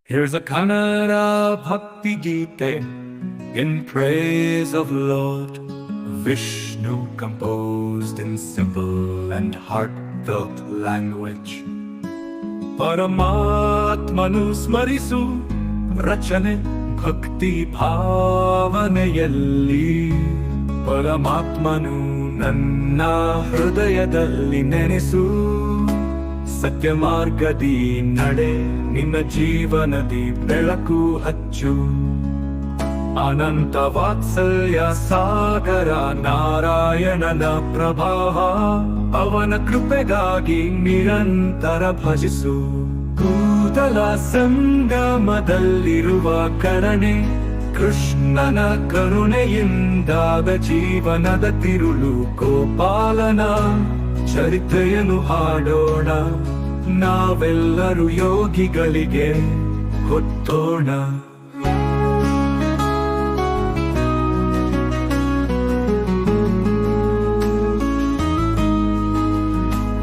Here's a Kannada Bhakti Gita in praise of Lord Vishnu, composed in simple and heartfelt language. Paramatmanu smarisu rachane bhakti ಭಾವನೆಯಲ್ಲಿ ಪರಮಾತ್ಮನು ನನ್ನ ಹೃದಯದಲ್ಲಿ ನೆನೆಸು. ಸತ್ಯ ಮಾರ್ಗದಿ ನಡೆ, ನಿನ್ನ ಜೀವನದಿ ಬೆಳಕು ಹಚ್ಚು. ಅನಂತ ವಾತ್ಸಲ್ಯ ಸಾಗರ ನಾರಾಯಣನ ಪ್ರಭಾವ, ಅವನ ಕೃಪೆಗಾಗಿ ನಿರಂತರ ಭಜಿಸು. ಕೂದಲ ಸಂಗಮದಲ್ಲಿರುವ ಕರುಣೆ, ಕೃಷ್ಣನ ಕರುಣೆಯಿಂದಾದ ಜೀವನದ ತಿರುಳು. ಗೋಪಾಲನ ಚರಿತ್ರೆಯನ್ನು ಹಾಡೋಣ, ನಾವೆಲ್ಲರೂ ಯೋಗಿಗಳಿಗೆ ಹೊತ್ತೋಣ.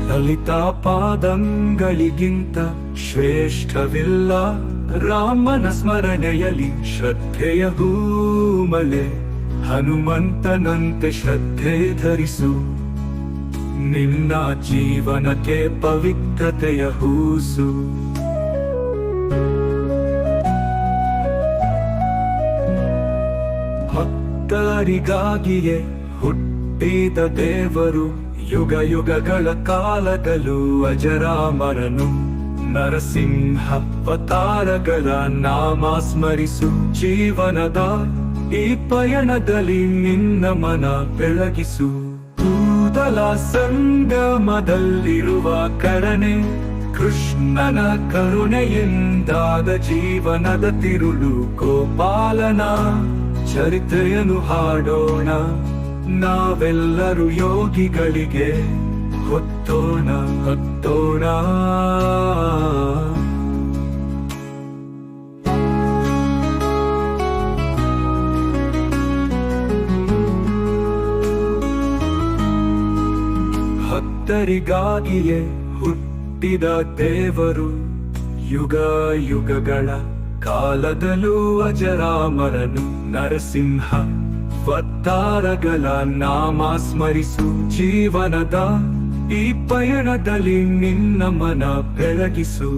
ಲಲಿತಾ ಪಾದಂಗಳಿಗಿಂತ ಶ್ರೇಷ್ಠವಿಲ್ಲ, ರಾಮನ ಸ್ಮರಣೆಯಲ್ಲಿ ಶ್ರದ್ಧೆಯ ಹೂಮಲೆ. ಹನುಮಂತನಂತೆ ಶ್ರದ್ಧೆ ಧರಿಸು, ನಿನ್ನ ಜೀವನಕ್ಕೆ ಪವಿತ್ರತೆಯ ಹೂಸು. ಭಕ್ತರಿಗಾಗಿಯೇ ಹುಟ್ಟಿದ ದೇವರು, ಯುಗ ಯುಗಗಳ ಕಾಲದಲ್ಲೂ ಅಜರಾಮರನು. ನರಸಿಂಹ ಅವತಾರಗಳ ನಾಮ ಸ್ಮರಿಸು. ಜೀವನದ ಈ ಪಯಣದಲ್ಲಿ ನಿನ್ನ ಮನ ಬೆಳಗಿಸು. ಕೂದಲ ಸಂಗಮದಲ್ಲಿರುವ ಕರುಣೆ, ಕೃಷ್ಣನ ಕರುಣೆಯಿಂದಾದ ಜೀವನದ ತಿರುಳು. ಗೋಪಾಲನ ಚರಿತ್ರೆಯನ್ನು ಹಾಡೋಣ, ನಾವೆಲ್ಲರೂ ಯೋಗಿಗಳಿಗೆ ಹೊತ್ತೋಣ ಹೊತ್ತೋಣ. ಭಕ್ತರಿಗಾಗಿಯೇ ಹುಟ್ಟಿದ ದೇವರು, ಯುಗ ಯುಗಗಳ ಕಾಲದಲ್ಲೂ ಅಜರಾಮರನು. ನರಸಿಂಹ ಅವತಾರಗಳ ನಾಮ ಸ್ಮರಿಸು. ಜೀವನದ ಈ ಪಯಣದಲ್ಲಿ ನಿನ್ನ ಮನ ಬೆಳಗಿಸು.